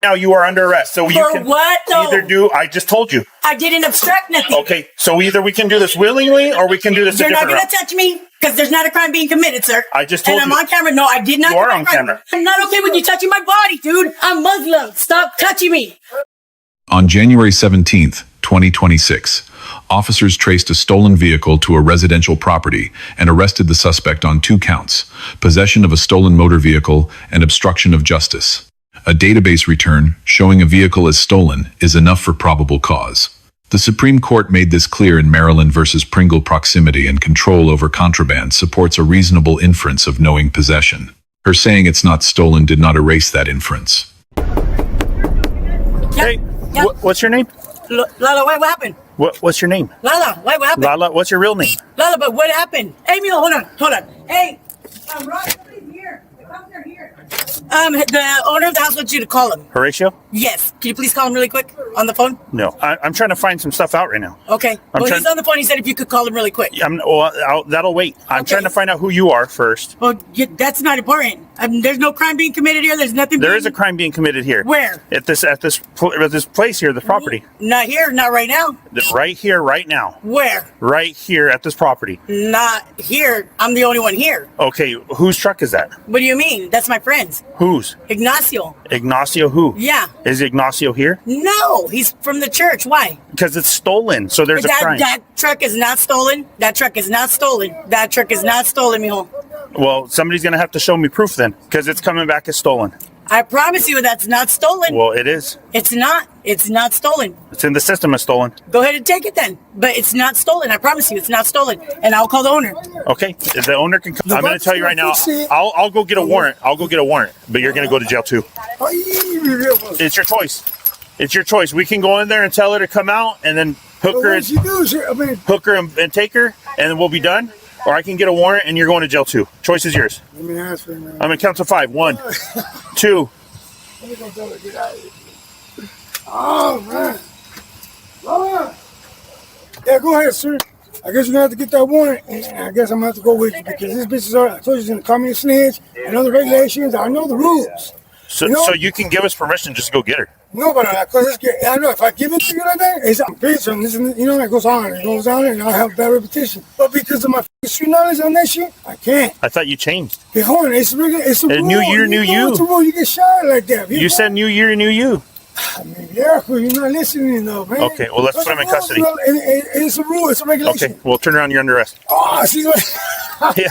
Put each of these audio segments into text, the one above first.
Now you are under arrest. So you can what, though? either do, I just told you. I didn't obstruct nothing. Okay, so either we can do this willingly or we can do this You're a not different going to touch me because there's not a crime being committed, sir. I just told and you. I'm on camera. No, I did not. You are on camera. I'm not okay with you touching my body, dude. I'm Muslim. Stop touching me. On January 17th, 2026, officers traced a stolen vehicle to a residential property and arrested the suspect on 2 counts: possession of a stolen motor vehicle and obstruction of justice. A database return showing a vehicle as stolen is enough for probable cause. The Supreme Court made this clear in Maryland versus Pringle. Proximity and control over contraband supports a reasonable inference of knowing possession. Her saying it's not stolen did not erase that inference. Hey, what's your name? Lala, what happened? What's your name? Lala, what happened? Lala, what's your real name? Lala, but what happened? Hey, Milo, hold on. Hey, Ross, somebody's here. The cops are here. The owner of the house wants you to call him. Horatio? Yes. Can you please call him really quick on the phone? No, I'm trying to find some stuff out right now. Okay. He's on the phone. He said if you could call him really quick. That'll wait. I'm trying to find out who you are first. Well, that's not important. There's no crime being committed here. There's nothing. There is a crime being committed here. Where? At this place here, the property. Not here. Not right now. Right here, right now. Where? Right here at this property. Not here. I'm the only one here. Okay, whose truck is that? What do you mean? That's my friend's. Whose? Ignacio. Ignacio who? Yeah. Is Ignacio here? No, he's from the church. Why? Because it's stolen, so there's a crime. That truck is not stolen. That truck is not stolen. That truck is not stolen, mijo. Well, somebody's going to have to show me proof then, because it's coming back as stolen. I promise you that's not stolen. Well, it is. It's not. It's not stolen. It's in the system as stolen. Go ahead and take it then. But it's not stolen. I promise you it's not stolen. And I'll call the owner. Okay. The owner can come. I'm going to tell you right now, I'll go get a warrant. I'll go get a warrant. But you're going to go to jail too. It's your choice. It's your choice. We can go in there and tell her to come out and then hook her and take her, and then we'll be done. Or I can get a warrant and you're going to jail too. Choice is yours. Let me ask you, man. I'm going to count to 5. 1, 2. Oh, man. Yeah, go ahead, sir. I guess you're going to have to get that warrant, and I guess I'm going to have to go with you because this bitch is, I told you, she's going to call me a snitch. I know the regulations. I know the rules. So you can give us permission just to go get her. No, but I know if I give it to you like that, it's a bitch, and you know, it goes on, and I have bad reputation. But because of my street knowledge on that shit, I can't. I thought you changed. Hey, hold on, it's a rule. New year, new you. It's a rule. You get shot like that. You said new year, new you. I mean, yeah, you're not listening though, man. Okay, well, let's put him in custody. It's a rule. It's a regulation. Okay, well, turn around. You're under arrest. Oh, see what? Yeah,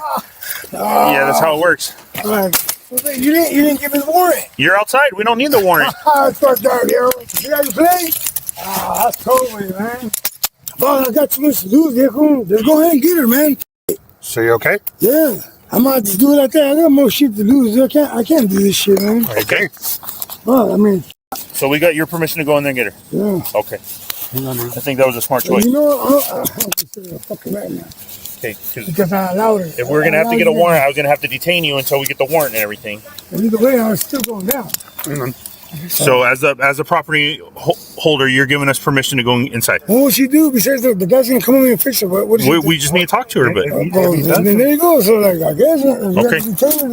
that's how it works. You didn't give me the warrant. You're outside. We don't need the warrant. Fuck that, yo. You got your play? I told you, man. Well, I got too much to lose, viejo. Just go ahead and get her, man. So you okay? Yeah. I might just do it like that. I got more shit to lose. I can't do this shit, man. Okay. Well, I mean. So we got your permission to go in there and get her? Yeah. Okay. I think that was a smart choice. You know, I'm fucking right now. Okay. Because I allowed her. If we're going to have to get a warrant, I was going to have to detain you until we get the warrant and everything. And either way, I was still going down. So as a property holder, you're giving us permission to go inside. What will she do? Besides the guy's going to come in and fix her. What does she do? We just need to talk to her, but... then there you go. So, like, I guess... Okay.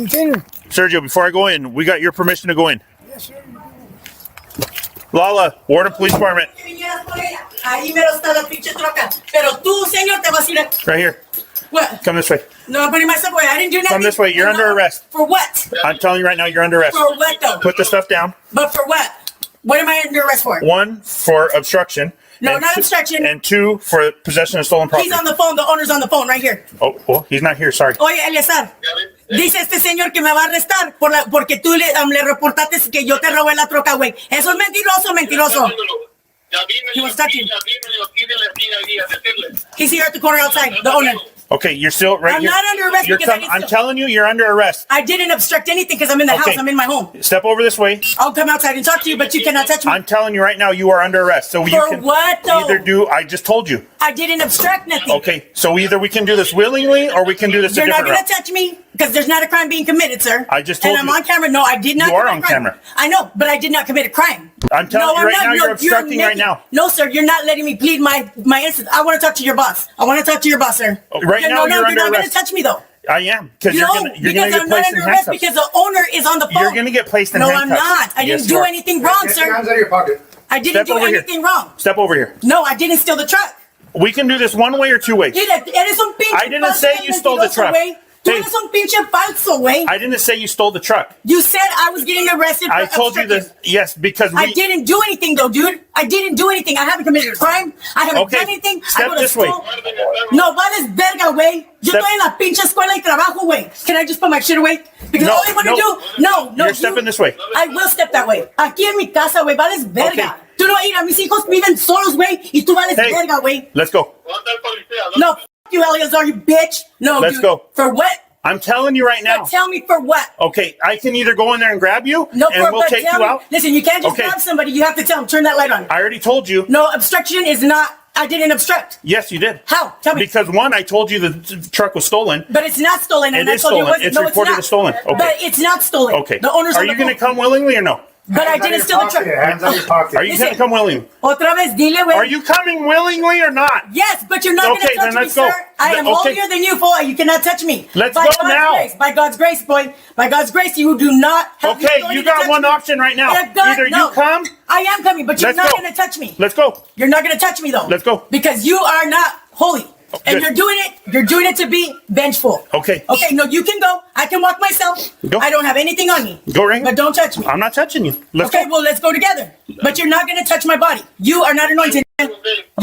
Detain her. Sergio, before I go in, we got your permission to go in. Yes, sir. Lala, Warden Police Department. Ahí mero está la pinche troca. Pero tú, señor, te vas a ir. Right here. What? Come this way. No, I'm putting myself away. I didn't do nothing. Come this way. You're under arrest. For what? I'm telling you right now, you're under arrest. For what, though? Put the stuff down. But for what? What am I under arrest for? 1, for obstruction. No, not obstruction. And 2, for possession of stolen property. He's on the phone. The owner's on the phone right here. Oh, well, he's not here. Sorry. Oye, Eleazar. Dice este señor que me va a arrestar porque tú le reportaste que yo te robé la troca, güey. Eso es mentiroso. He was touching. He's here at the corner outside, the owner. Okay, you're still right here. I'm not under arrest because I'm telling you, you're under arrest. I didn't obstruct anything because I'm in the house. I'm in my home. Step over this way. I'll come outside and talk to you, but you cannot touch me. I'm telling you right now, you are under arrest. So you can what, though? either do, I just told you. I didn't obstruct nothing. Okay, so either we can do this willingly or we can do this a different route. You're not going to touch me because there's not a crime being committed, sir. I just told you. And I'm on camera. No, I did not You are on camera. I know, but I did not commit a crime. I'm telling you right now, you're obstructing right now. No, sir, you're not letting me plead my instance. I want to talk to your boss. I want to talk to your boss, sir. Right now, you're under arrest. You're not going to touch me, though. I am, because No, you're because gonna I'm get not placed in under arrest handcuffs. because the owner is on the phone. You're gonna get placed in No, handcuffs. I'm not. I Yes, didn't you do are. anything wrong, Get your sir. hands out of your pocket. I didn't Step do over here. anything wrong. Step over here. No, I didn't steal the truck. We can do this one way or two ways. Mira, eres un pinche I didn't falso, say you stole the mentiroso, truck. güey. Tú Hey. eres un pinche falso, güey. I didn't say you stole the truck. You said I was getting arrested for I told you obstruction. this. Yes, because I didn't do anything though, dude. I didn't do anything. I haven't committed a crime. I haven't Okay, done anything. step I go to this way. school. No, vales verga, güey. Yo Step- estoy en la pinche escuela y trabajo, güey. Can I just put my shit away? Because No, all I want to no. do, no. You're stepping this way. I will step that way. Aquí en mi casa, güey, vales verga. Okay. Tú no, mira, mis hijos viven solos, güey, y tú vales Hey, verga, güey. let's go. No, f you, Eleazar, you bitch. No, Let's dude. go. For what? I'm telling you right now. Tell me for what? Okay, I can either go in there and grab you, No, and we'll but take tell you me. out. Listen, you can't just Okay. grab somebody. You have to tell them, turn that light on. I already told you. No, obstruction is not, I didn't obstruct. Yes, you did. How? Tell me. Because one, I told you the truck was stolen. But it's not stolen. And It I is told you it stolen. wasn't. It's No, reported not. as stolen. Okay. But it's not stolen. Okay. The owner's Are on you the going to phone. come willingly or no? But I didn't steal the truck. Hands out of your pocket. Are you going to Listen. come willingly? Otra vez, dile, güey. Are you coming willingly or not? Yes, but you're not going Okay, to touch then me, let's go. sir. I am Okay. holier than you, fool. You cannot touch me. Let's By go God's now. Grace, by God's grace, boy. By God's grace, you do not have the Okay, authority you to got touch one me. option right now. I've got- Either no. you come. I am coming, but you're Let's not go. going to touch me. Let's go. You're not going to touch me, though. Let's go. Because you are not holy. And good. you're doing it to be vengeful. Okay. Okay, no, you can go. I can walk myself. Go. I don't have anything on me. Go right here. But don't touch me. I'm not touching you. Let's Okay, go. well, let's go together. But you're not going to touch my body. You are not anointed. You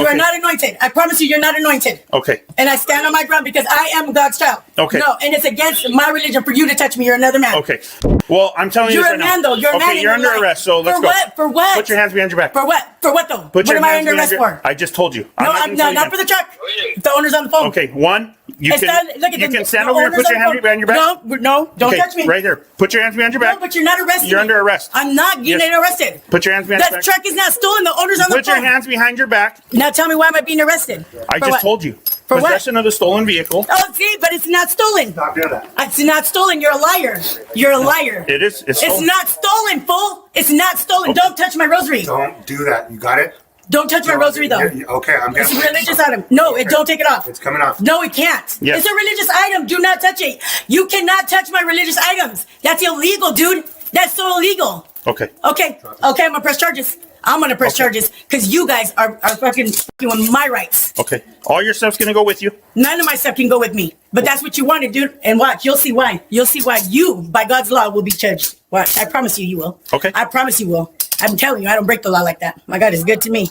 are Okay. not anointed. I promise you, you're not anointed. Okay. And I stand on my ground because I am God's child. Okay. No, and it's against my religion for you to touch me. You're another man. Okay. Well, I'm telling you You're this a right man, now. though. You're a okay, man. in you're under your life. arrest, so let's for go. What? For what? Put your hands behind your back. For what? For what, though? Put What your am I hands under behind arrest your. for? I just told you. No, not I'm gonna tell not you for the again. truck. The owner's on the phone. Okay, one. You Look at can the- stand the over here and owner's put your on the hands behind your back. No, don't Okay, touch me. right here. Put your hands behind your back. No, but you're not arrested. You're under arrest. I'm not getting Yes. arrested. Put your hands behind your That back. truck is not stolen. The owner's on the Put phone. your hands behind your back. Now tell me, why am I being arrested? I For just what? told you. For what? Possession of the stolen vehicle. Oh, see, but it's not stolen. Stop doing that. It's not stolen. You're a liar. You're a liar. It is. It's It's stolen. not stolen, fool. It's not stolen. Okay. Don't touch my rosary. Don't do that. You got it? Don't touch my rosary, though. Okay, I'm It's a gonna. religious item. No, don't take it off. It's coming off. No, it can't. Yes. It's a religious item. Do not touch it. You cannot touch my religious items. That's illegal, dude. That's so illegal. Okay. Okay, I'm gonna press charges. I'm gonna press charges because you guys are fucking with my rights. Okay. All your stuff's gonna go with you. None of my stuff can go with me. But that's what you wanted, dude. And watch, you'll see why. You'll see why you, by God's law, will be judged. Watch, I promise you, you will. Okay. I promise you will. I'm telling you, I don't break the law like that. My God is good to me.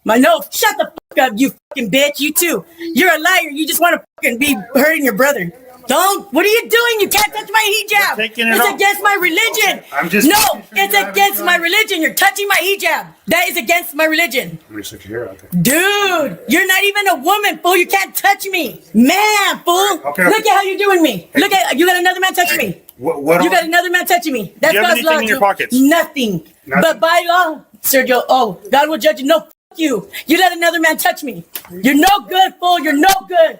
No, shut the fuck up, you fucking bitch. You too. You're a liar. You just want to fucking be hurting your brother. Don't. What are you doing? You can't touch my hijab. We're taking it It's off. against my religion. I'm just No, making sure it's you have against it my done. religion. You're touching my hijab. That is against my religion. Let me stick here. Okay. Dude, you're not even a woman, fool. You can't touch me. Man, fool. Okay. Look at how you're doing me. Look at, you got another man touching me. What You got another man touching me. That's Do you have God's law. anything in your dude. pockets? Nothing. Nothing. But by law, Sergio, God will judge you. No, you. You let another man touch me. You're no good, fool. You're no good.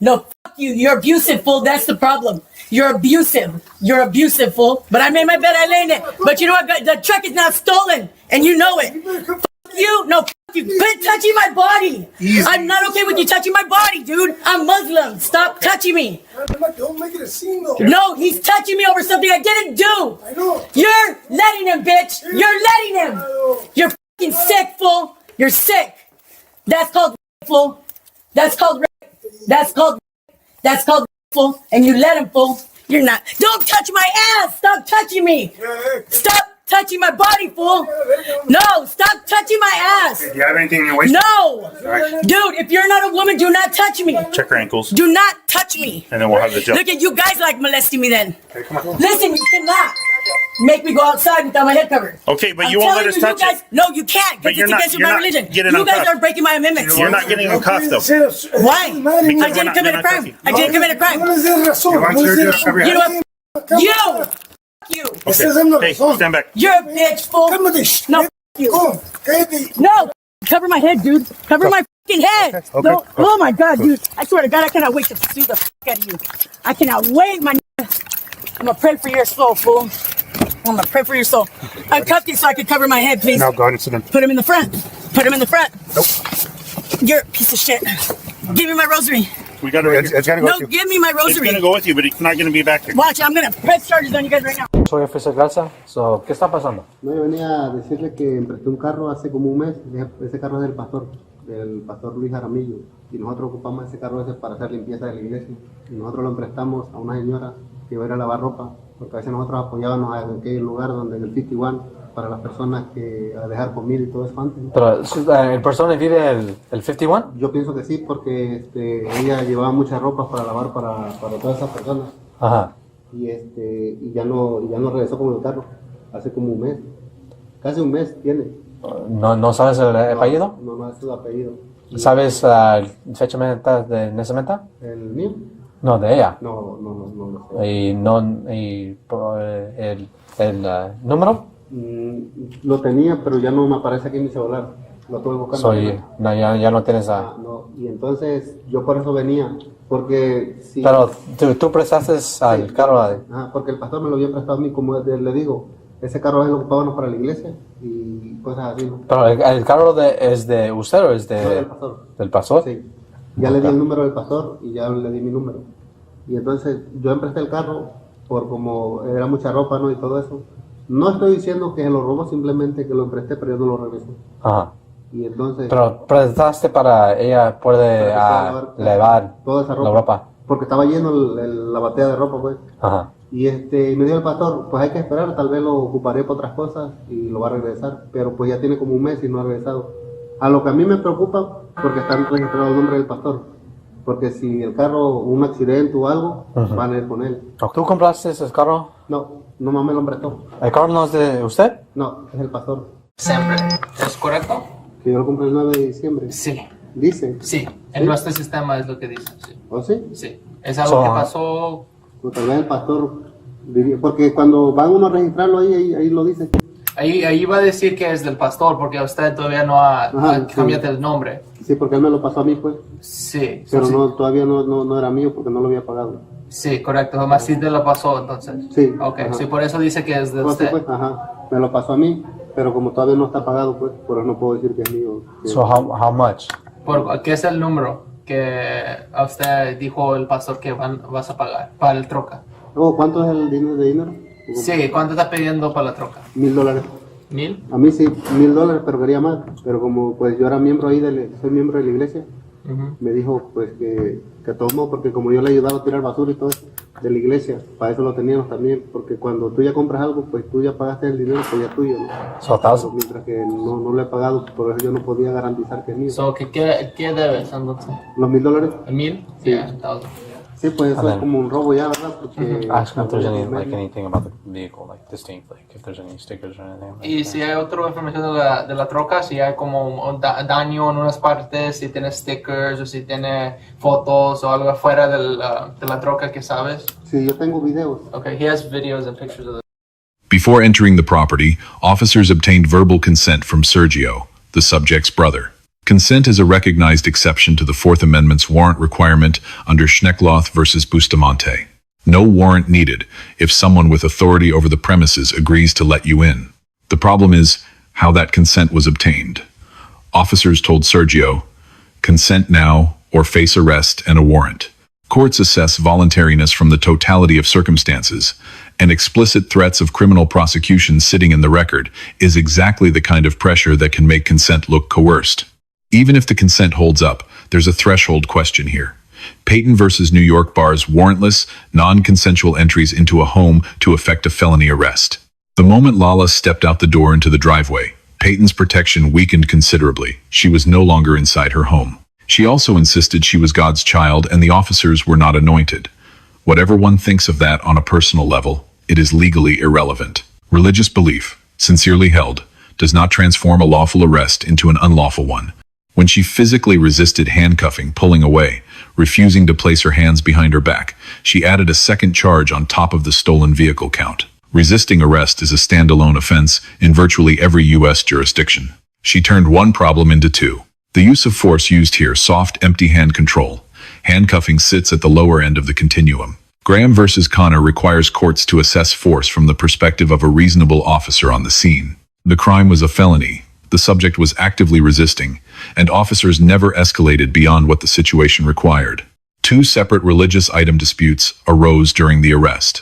No, you. You're abusive, fool. That's the problem. You're abusive. You're abusive, fool. But I made my bed. I lay in it. But you know what? The truck is not stolen. And you know it. You. No, you. Quit touching my body. Easy. I'm not okay with you touching my body, dude. I'm Muslim. Stop touching me. Don't make it a scene, though. No, he's touching me over something I didn't do. I know. You're letting him, bitch. You're letting him. You're fucking sick, fool. You're sick. That's called rape, fool. That's called rape. That's called rape. That's called rape, fool. And you let him, fool. You're not. Don't touch my ass. Stop touching me. Stop touching my body, fool. No, stop touching my ass. Do you have anything in your waist? No. Right. Dude, if you're not a woman, do not touch me. Check her ankles, Do not touch me. and then we'll have the gel. Look at you guys like molesting me then. Okay, come on. Listen, you cannot make me go outside without my head covered. Okay, but I'm you won't let telling us you, touch you guys, it. No, you can't, But because you're it's not- against you're my not religion. getting You guys uncuffed. are breaking my amendments. You're not getting cuffed though. Why? I Because we're didn't not- commit they're a not crime. cuffing. I didn't commit a crime. ¿Cuál es el razón? You want ¿Cuál es Sergio el to cover You your know head? what? You. Ese es el Hey, razón. stand back. You're a bitch, fool. Cálmate, sh- No, you. Come, cállate. No. Cover my head, dude. Cover my fucking head. Okay. No. Oh my God, dude. I swear to God, I cannot wait to sue the fuck out of you. I cannot wait, my nigga. I'm gonna pray for your soul, fool. I'm gonna pray for your soul. Uncuff you so I can cover my head, please. Now go ahead and sit down. Put him in the front. Put him in the front. Nope. You're a piece of shit. Give me my rosary. We got it. It's gonna go No, with you. give me my It's rosary. gonna go with you, but it's not gonna be back here. Watch, I'm gonna press charges on you guys right now. Soy Officer Garza. So, ¿qué está pasando? No, yo venía a decirle que empresté un carro hace como un mes. Ese carro es del pastor Luis Jaramillo. Y nosotros ocupamos ese carro para hacer limpieza de la iglesia. Y nosotros lo emprestamos a una señora que iba a ir a lavar ropa. Porque a veces nosotros apoyábamos en aquel lugar donde en el 51 para las personas que a dejar comida y todo eso antes. Pero, ¿el persona vive el 51? Yo pienso que sí, porque ella llevaba mucha ropa para lavar para todas esas personas. Ajá. Y ya no regresó con el carro. Hace como un mes. Casi un mes tiene. ¿No sabes el apellido? No es su apellido. ¿Sabes fecha de nacimiento? ¿El mío? No, de ella. No lo sé. ¿Y el número? Lo tenía, pero ya no me aparece aquí en mi celular. Lo estuve buscando. Ya no tienes a... No. Y entonces yo por eso venía, porque si... Pero tú prestaste al carro a... porque el pastor me lo había prestado a mí, como le digo, ese carro es lo ocupábamos para la iglesia y cosas así, ¿no? Pero el carro es de usted o es No, del pastor. del pastor? Sí. Ya le di el número del pastor y ya le di mi número. Y entonces yo empresté el carro por como era mucha ropa, ¿no? Y todo eso. No estoy diciendo que se lo robó, simplemente que lo empresté, pero yo no lo regreso. Ajá. Y entonces... Pero prestaste para ella puede lavar toda esa la ropa. Porque estaba lleno la batea de ropa, pues. Ajá. Y me dijo el pastor, pues hay que esperar, tal vez lo ocuparé para otras cosas y lo va a regresar. Pero pues ya tiene como un mes y no ha regresado. A lo que a mí me preocupa, porque están registrados el nombre del pastor. Porque si el carro, un accidente o algo, van a ir con él. ¿Tú compraste ese carro? No más me lo prestó. ¿El carro no es de usted? No, es el pastor. Siempre. ¿Es correcto? Que yo lo compré el 9 de diciembre. Sí. Dice. Sí. En nuestro sistema es lo que dice. Sí. ¿O sí? Sí. Es algo que pasó. Pues tal vez el pastor diría, porque cuando van uno a registrarlo ahí lo dice. Ahí va a decir que es del pastor, porque usted todavía no ha cambiado el nombre. Sí, porque él me lo pasó a mí, pues. Sí. Pero sí. todavía no era mío porque no lo había pagado. Sí, correcto. Además sí te lo pasó, entonces. Sí. Ok, Ajá. sí, por eso dice que es de Pues, usted. pues, me lo pasó a mí, pero como todavía no está pagado, pues, por eso no puedo decir que es mío. So how much? ¿Qué es el número que a usted dijo el pastor que vas a pagar para el troca? ¿Cuánto es el dinero? Sí, ¿cuánto está pidiendo para la troca? $1,000. ¿1,000? A mí sí, $1,000, pero quería más. Pero como pues yo era miembro ahí, soy miembro de la iglesia, me dijo pues que tomó, porque como yo le ayudaba a tirar basura y todo eso de la iglesia, para eso lo teníamos también, porque cuando tú ya compras algo, pues tú ya pagaste el dinero, pues ya es tuyo, ¿no? So, Pero mientras que no lo he pagado, por eso yo no podía garantizar que es mío. So, ¿qué debes entonces? ¿Los $1,000? ¿El 1,000? Sí. Yeah, 1,000. Sí, pues eso es como un robo ya, ¿verdad? Porque Ask if there's anything about the vehicle, distinct, if there's any stickers or anything. Y si hay otra información de la troca, si hay como un daño en unas partes, si tiene stickers o si tiene fotos o algo afuera de la troca que sabes. Sí, yo tengo videos. Okay, he has videos and pictures of it. Before entering the property, officers obtained verbal consent from Sergio, the subject's brother. Consent is a recognized exception to the Fourth Amendment's warrant requirement under Schneckloth versus Bustamonte. No warrant needed if someone with authority over the premises agrees to let you in. The problem is how that consent was obtained. Officers told Sergio, consent now or face arrest and a warrant. Courts assess voluntariness from the totality of circumstances, and explicit threats of criminal prosecution sitting in the record is exactly the kind of pressure that can make consent look coerced. Even if the consent holds up, there's a threshold question here. Payton versus New York bars warrantless, non-consensual entries into a home to effect a felony arrest. The moment Lala stepped out the door into the driveway, Payton's protection weakened considerably. She was no longer inside her home. She also insisted she was God's child and the officers were not anointed. Whatever one thinks of that on a personal level, it is legally irrelevant. Religious belief, sincerely held, does not transform a lawful arrest into an unlawful one. When she physically resisted handcuffing, pulling away, refusing to place her hands behind her back, she added a second charge on top of the stolen vehicle count. Resisting arrest is a standalone offense in virtually every U.S. jurisdiction. She turned one problem into two. The use of force used here, soft, empty hand control. Handcuffing sits at the lower end of the continuum. Graham versus Connor requires courts to assess force from the perspective of a reasonable officer on the scene. The crime was a felony. The subject was actively resisting, and officers never escalated beyond what the situation required. 2 separate religious item disputes arose during the arrest.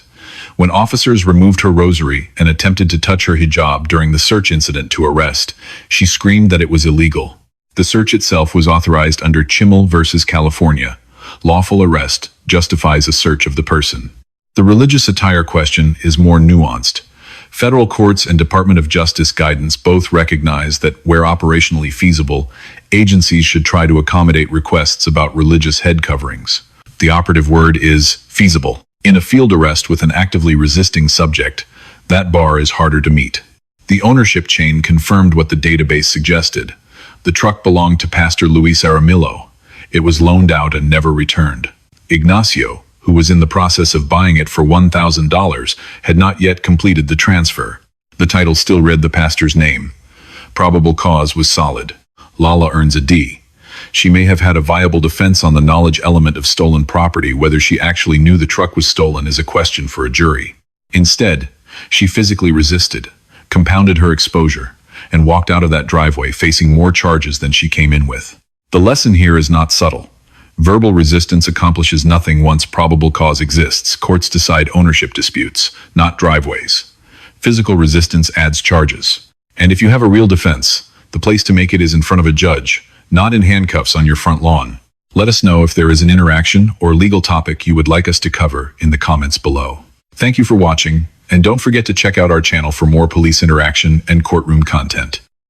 When officers removed her rosary and attempted to touch her hijab during the search incident to arrest, she screamed that it was illegal. The search itself was authorized under Chimmel versus California. Lawful arrest justifies a search of the person. The religious attire question is more nuanced. Federal courts and Department of Justice guidance both recognize that, where operationally feasible, agencies should try to accommodate requests about religious head coverings. The operative word is feasible. In a field arrest with an actively resisting subject, that bar is harder to meet. The ownership chain confirmed what the database suggested. The truck belonged to Pastor Luis Aramillo. It was loaned out and never returned. Ignacio, who was in the process of buying it for $1,000, had not yet completed the transfer. The title still read the pastor's name. Probable cause was solid. Lala earns a D. She may have had a viable defense on the knowledge element of stolen property. Whether she actually knew the truck was stolen is a question for a jury. Instead, she physically resisted, compounded her exposure, and walked out of that driveway facing more charges than she came in with. The lesson here is not subtle. Verbal resistance accomplishes nothing once probable cause exists. Courts decide ownership disputes, not driveways. Physical resistance adds charges. And if you have a real defense, the place to make it is in front of a judge, not in handcuffs on your front lawn. Let us know if there is an interaction or legal topic you would like us to cover in the comments below. Thank you for watching, and don't forget to check out our channel for more police interaction and courtroom content.